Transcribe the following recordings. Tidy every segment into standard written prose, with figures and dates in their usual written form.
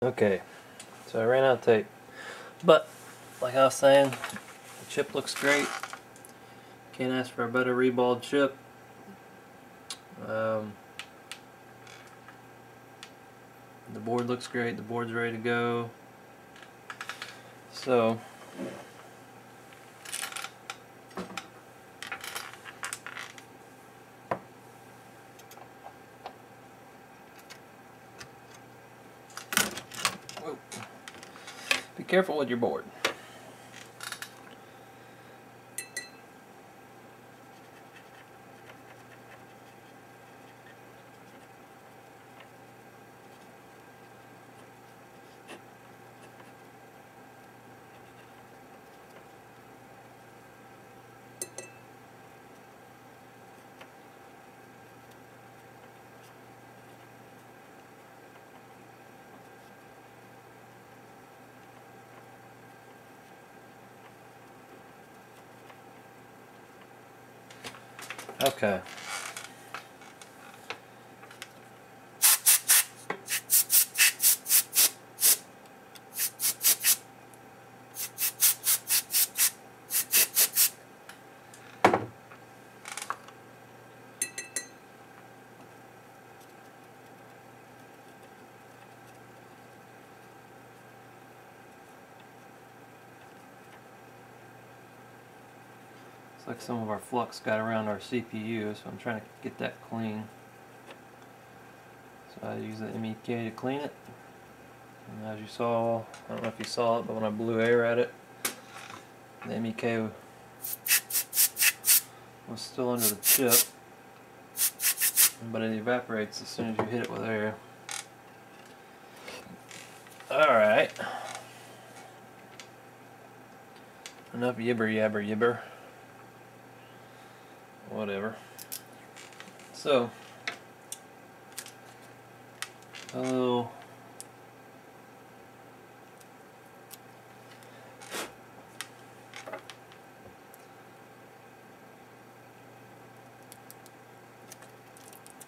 Okay, so I ran out of tape, but like I was saying, the chip looks great. Can't ask for a better Reball chip. The board looks great. The board's ready to go. So whoa. Be careful with your board. Okay. Looks like some of our flux got around our CPU, so I'm trying to get that clean. So I use the MEK to clean it. And as you saw, I don't know if you saw it, but when I blew air at it, the MEK was still under the chip, but it evaporates as soon as you hit it with air. Alright. Enough yibber yabber yibber. Whatever. So, a little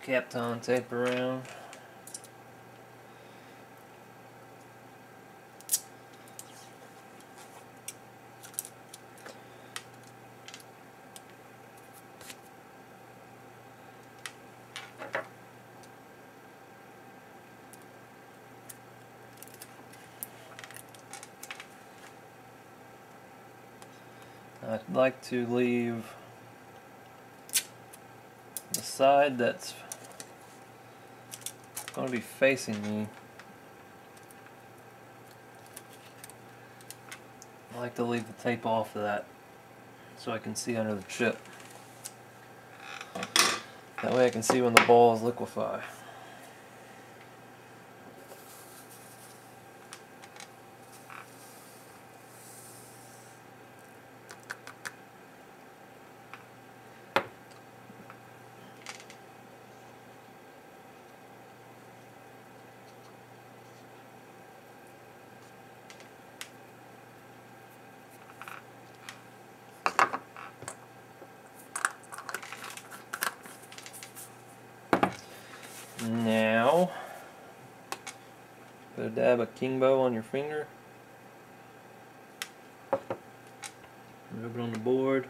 Kapton tape around. I'd like to leave the side that's going to be facing me. I like to leave the tape off of that so I can see under the chip. That way I can see when the balls liquefy. Now, put a dab of king bow on your finger. Rub it on the board.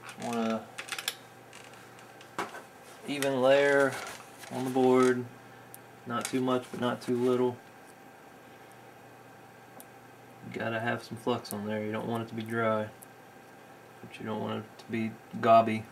Just want a even layer on the board. Not too much, but not too little. You gotta have some flux on there. You don't want it to be dry, but you don't want it to be gobby.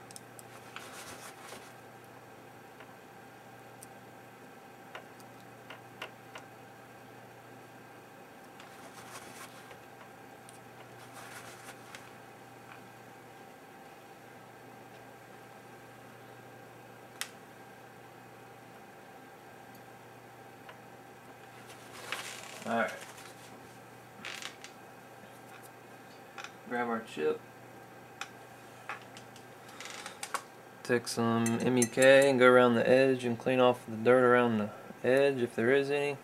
Alright. Grab our chip. Take some MEK and go around the edge and clean off the dirt around the edge if there is any.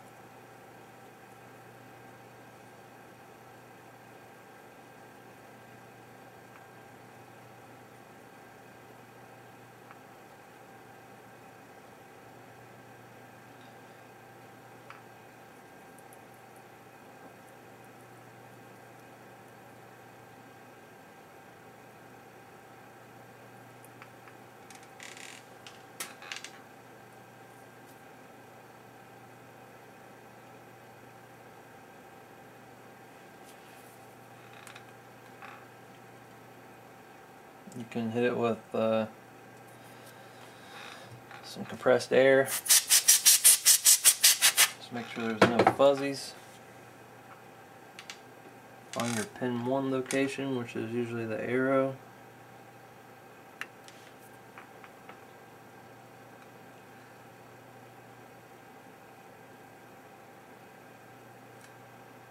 You can hit it with some compressed air. Just make sure there's no fuzzies. Find your pin 1 location, which is usually the arrow.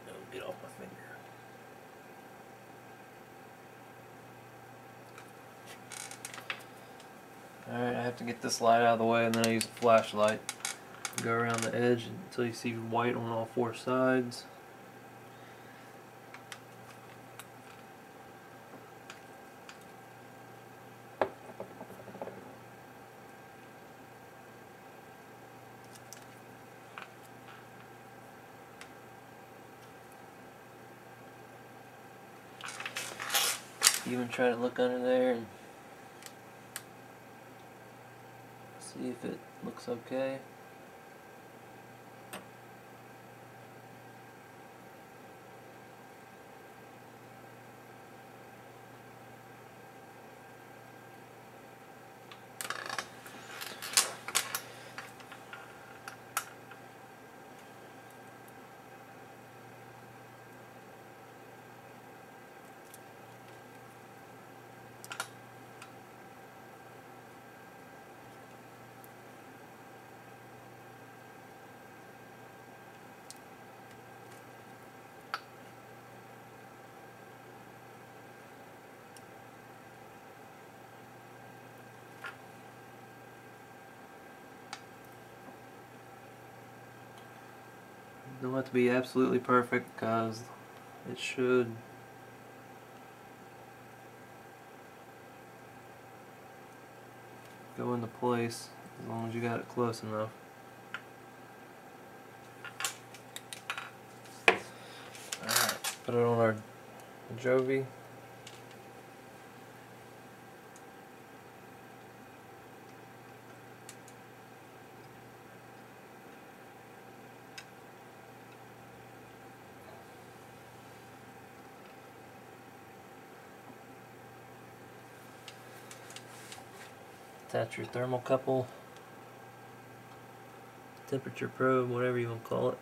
Oh, get off my finger. Alright, I have to get this light out of the way, and then I use a flashlight. Go around the edge until you see white on all 4 sides. Even try to look under there and see if it looks okay. Don't have to be absolutely perfect, because it should go into place as long as you got it close enough. Alright, put it on our Jovi. Attach your thermocouple, temperature probe, whatever you want to call it.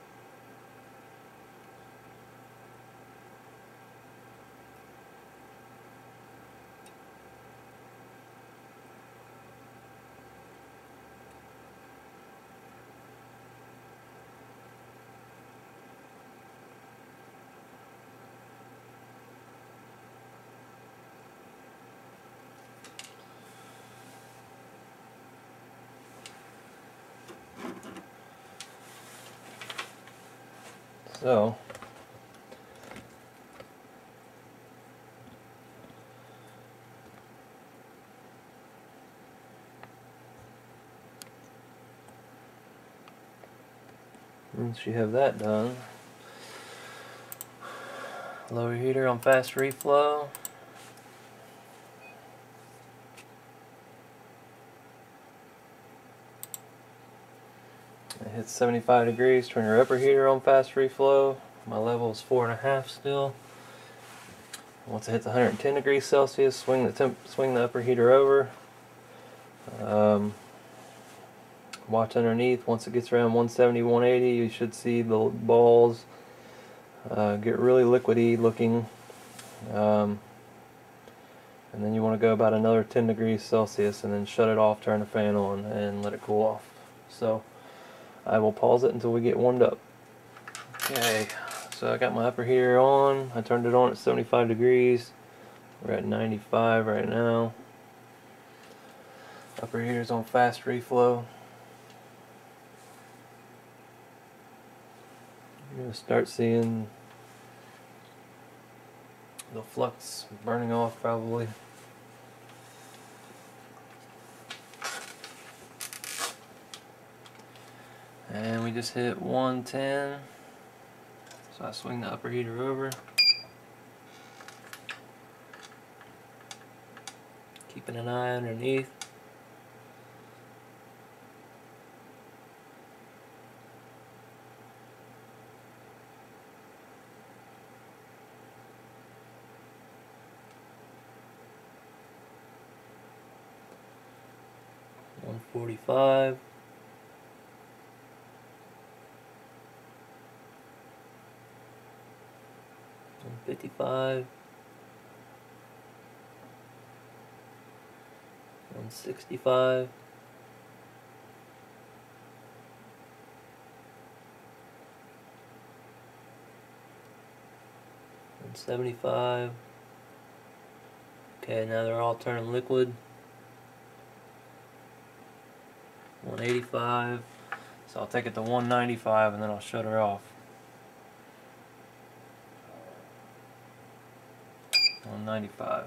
So, once you have that done, lower heater on fast reflow. It hits 75 degrees. Turn your upper heater on fast reflow. My level is 4.5 still. Once it hits 110 degrees Celsius, swing the upper heater over. Watch underneath. Once it gets around 170, 180, you should see the balls get really liquidy looking. And then you want to go about another 10 degrees Celsius and then shut it off, turn the fan on, and let it cool off. So I will pause it until we get warmed up. Okay, so I got my upper heater on. I turned it on at 75 degrees. We're at 95 right now. Upper heater's on fast reflow. You're going to start seeing the flux burning off probably. And we just hit 110. So I swing the upper heater over. Keeping an eye underneath. 45. 155. 165. 175. Okay, now they're all turning liquid. 185. So I'll take it to 195 and then I'll shut her off. 195.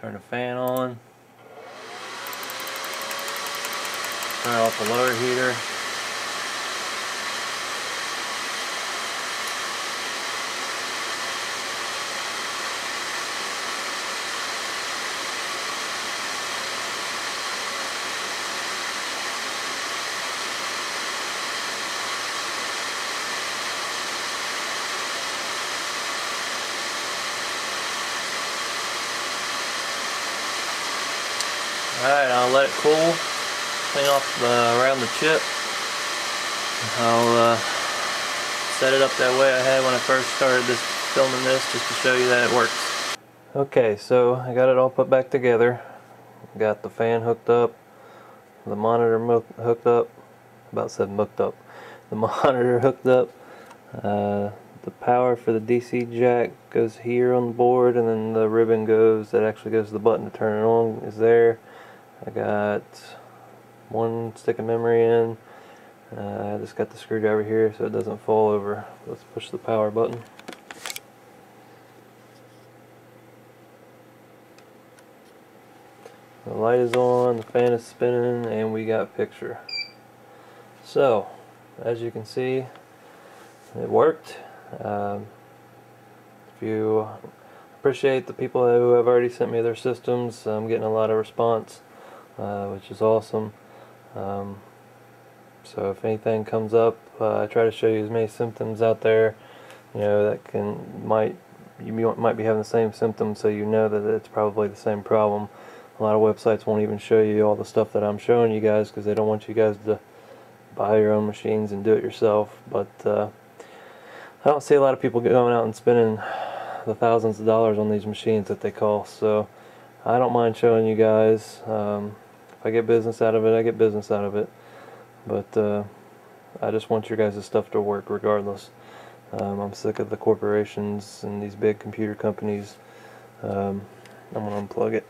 Turn the fan on. Turn off the lower heater. Alright, I'll let it cool, clean off around the chip. I'll set it up that way I had when I first started filming this, just to show you that it works. Okay, so I got it all put back together. Got the fan hooked up, the monitor hooked up, about said hooked up. The monitor hooked up. The power for the DC jack goes here on the board, and then the ribbon that actually goes to the button to turn it on is there. I got one stick of memory in. I just got the screwdriver here so it doesn't fall over. Let's push the power button. The light is on, the fan is spinning, and we got picture. So, as you can see, it worked. If you appreciate the people who have already sent me their systems, I'm getting a lot of response. Which is awesome. So if anything comes up, I try to show you as many symptoms out there, you know, that you might be having the same symptoms, so you know that it's probably the same problem. A lot of websites won't even show you all the stuff that I'm showing you guys because they don't want you guys to buy your own machines and do it yourself. But I don't see a lot of people going out and spending the thousands of dollars on these machines that they cost. So I don't mind showing you guys. If I get business out of it, I get business out of it. But I just want your guys' stuff to work regardless. I'm sick of the corporations and these big computer companies. I'm going to unplug it.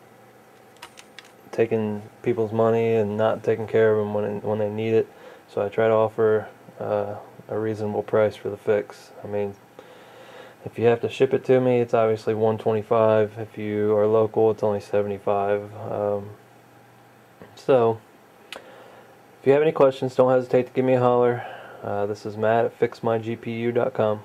Taking people's money and not taking care of them when they need it. So I try to offer a reasonable price for the fix. I mean, if you have to ship it to me, it's obviously $125. If you are local, it's only $75. So, if you have any questions, don't hesitate to give me a holler. This is Matt at fixmygpu.com.